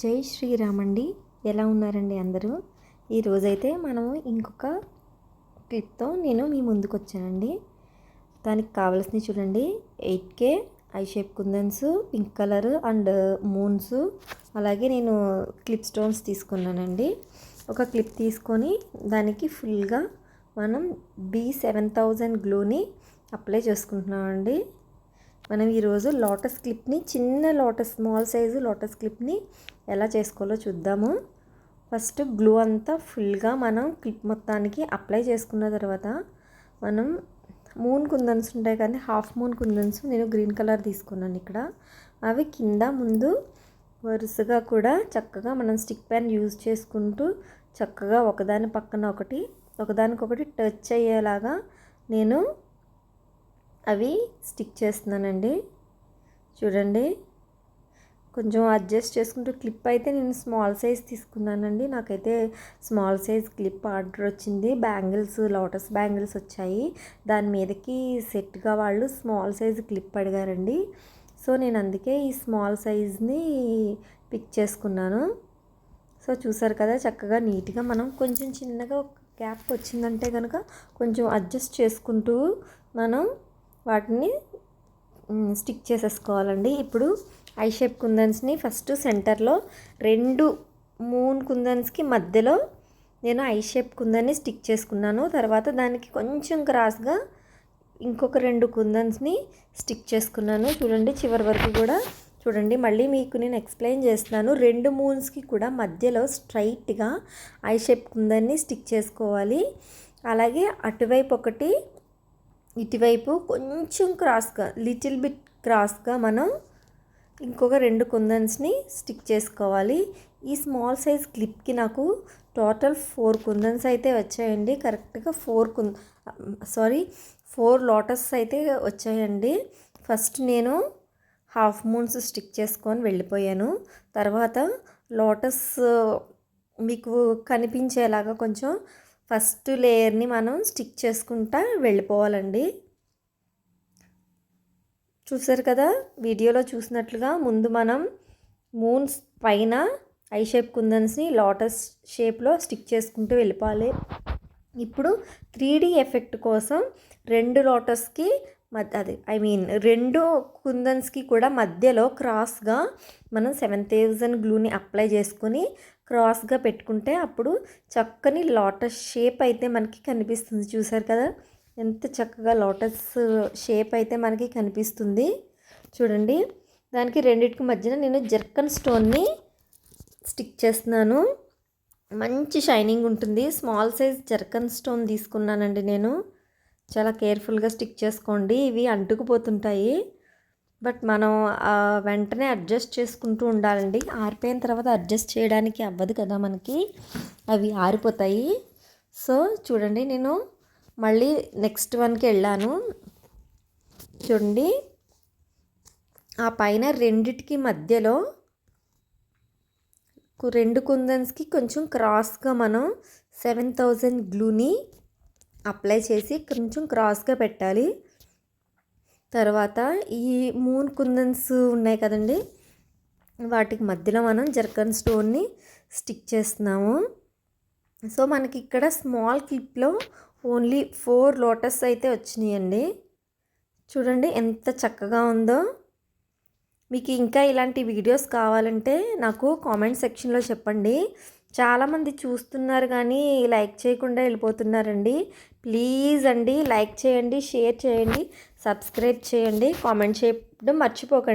జై శ్రీరామ్ అండి. ఎలా ఉన్నారండి అందరూ? ఈరోజైతే మనము ఇంకొక క్లిప్తో నేను మీ ముందుకు వచ్చానండి. దానికి కావాల్సినవి చూడండి. 8K I shape kundans, pink colour and moons, అలాగే నేను క్లిప్ స్టోన్స్ తీసుకున్నానండి. ఒక క్లిప్ తీసుకొని దానికి ఫుల్గా మనం B7000 గ్లూని అప్లై చేసుకుంటున్నామండి. మనం ఈరోజు లోటస్ క్లిప్ని, చిన్న లోటస్ స్మాల్ సైజు లోటస్ క్లిప్ని ఎలా చేసుకోవాలో చూద్దాము. ఫస్ట్ గ్లూ అంతా ఫుల్గా మనం క్లిప్ మొత్తానికి అప్లై చేసుకున్న తర్వాత మనం మూన్ కుందన్స్ ఉంటాయి కానీ హాఫ్ మూన్ కుందన్స్ నేను గ్రీన్ కలర్ తీసుకున్నాను ఇక్కడ. అవి కింద ముందు వరుసగా కూడా చక్కగా మనం స్టిక్ పెన్ యూజ్ చేసుకుంటూ చక్కగా ఒకదాని పక్కన ఒకటి ఒకదానికొకటి టచ్ అయ్యేలాగా నేను అవి స్టిక్ చేస్తున్నానండి. చూడండి, కొంచెం అడ్జస్ట్ చేసుకుంటూ క్లిప్ అయితే నేను స్మాల్ సైజ్ తీసుకున్నానండి. నాకైతే స్మాల్ సైజ్ క్లిప్ ఆర్డర్ వచ్చింది. బ్యాంగిల్స్, లోటస్ బ్యాంగిల్స్ వచ్చాయి. దాని మీదకి సెట్గా వాళ్ళు స్మాల్ సైజ్ క్లిప్ అడిగారండి. సో నేను అందుకే ఈ స్మాల్ సైజ్ని పిక్ చేసుకున్నాను. సో చూసారు కదా, చక్కగా నీట్గా మనం కొంచెం చిన్నగా ఒక గ్యాప్ వచ్చిందంటే కనుక కొంచెం అడ్జస్ట్ చేసుకుంటూ మనం వాటిని స్టిక్ చేసేసుకోవాలండి. ఇప్పుడు ఐ షేప్ కుందన్స్ని ఫస్ట్ సెంటర్లో 2 మూన్ కుందన్స్కి మధ్యలో నేను ఐ షేప్ కుందన్ని స్టిక్ చేసుకున్నాను. తర్వాత దానికి కొంచెం క్రాస్గా ఇంకొక 2 కుందన్స్ని స్టిక్ చేసుకున్నాను. చూడండి, చివరి వరకు కూడా చూడండి. మళ్ళీ మీకు నేను ఎక్స్ప్లెయిన్ చేస్తున్నాను. 2 మూన్స్కి కూడా మధ్యలో స్ట్రైట్గా ఐ షేప్ కుందన్ని స్టిక్ చేసుకోవాలి. అలాగే అటువైపు ఒకటి, ఇటువైపు కొంచెం క్రాస్గా, లిటిల్ బిట్ క్రాస్గా మనం ఇంకొక 2 కుందన్స్ని స్టిక్ చేసుకోవాలి. ఈ స్మాల్ సైజ్ క్లిప్కి నాకు టోటల్ 4 కుందన్స్ అయితే వచ్చాయండి. కరెక్ట్గా 4 లోటస్ అయితే వచ్చాయండి. ఫస్ట్ నేను హాఫ్ మూన్స్ స్టిక్ చేసుకొని వెళ్ళిపోయాను. తర్వాత లోటస్ మీకు కనిపించేలాగా కొంచెం ఫస్ట్ లేయర్ని మనం స్టిక్ చేసుకుంటా వెళ్ళిపోవాలండి. చూసారు కదా, వీడియోలో చూసినట్లుగా ముందు మనం మూన్స్ పైన ఐ షేప్ కుందన్స్ని లోటస్ షేప్లో స్టిక్ చేసుకుంటూ వెళ్ళిపోవాలి. ఇప్పుడు 3D ఎఫెక్ట్ కోసం 2 లోటస్కి రెండు కుందన్స్కి కూడా మధ్యలో క్రాస్గా మనం 7000 గ్లూని అప్లై చేసుకొని క్రాస్గా పెట్టుకుంటే అప్పుడు చక్కని లోటస్ షేప్ అయితే మనకి కనిపిస్తుంది. చూసారు కదా, ఎంత చక్కగా లోటస్ షేప్ అయితే మనకి కనిపిస్తుంది. చూడండి, దానికి రెండింటికి మధ్యన నేను జర్కన్ స్టోన్ని స్టిక్ చేస్తున్నాను. మంచి షైనింగ్ ఉంటుంది. స్మాల్ సైజ్ జర్కన్ స్టోన్ తీసుకున్నానండి నేను. చాలా కేర్ఫుల్గా స్టిక్ చేసుకోండి, ఇవి అంటుకుపోతుంటాయి. బట్ మనం వెంటనే అడ్జస్ట్ చేసుకుంటూ ఉండాలండి. ఆరిపోయిన తర్వాత అడ్జస్ట్ చేయడానికి అవ్వదు కదా మనకి, అవి ఆరిపోతాయి. సో చూడండి, నేను మళ్ళీ నెక్స్ట్ వన్కి వెళ్ళాను. చూడండి, ఆ పైన రెండిటికి మధ్యలో 2 కుందన్స్కి కొంచెం క్రాస్గా మనం 7000 గ్లూని అప్లై చేసి కొంచెం క్రాస్గా పెట్టాలి. తర్వాత ఈ మూన్ కుందన్స్ ఉన్నాయి కదండి, వాటికి మధ్యలో మనం జర్కన్ స్టోన్ని స్టిక్ చేస్తున్నాము. సో మనకి ఇక్కడ స్మాల్ క్లిప్లో ఓన్లీ 4 లోటస్ అయితే వచ్చినాయండి. చూడండి ఎంత చక్కగా ఉందో. మీకు ఇంకా ఇలాంటి వీడియోస్ కావాలంటే నాకు కామెంట్ సెక్షన్లో చెప్పండి. చాలామంది చూస్తున్నారు కానీ లైక్ చేయకుండా వెళ్ళిపోతున్నారండి. ప్లీజ్ అండి, లైక్ చేయండి, షేర్ చేయండి, సబ్స్క్రైబ్ చేయండి, కామెంట్ చేయడం మర్చిపోకండి.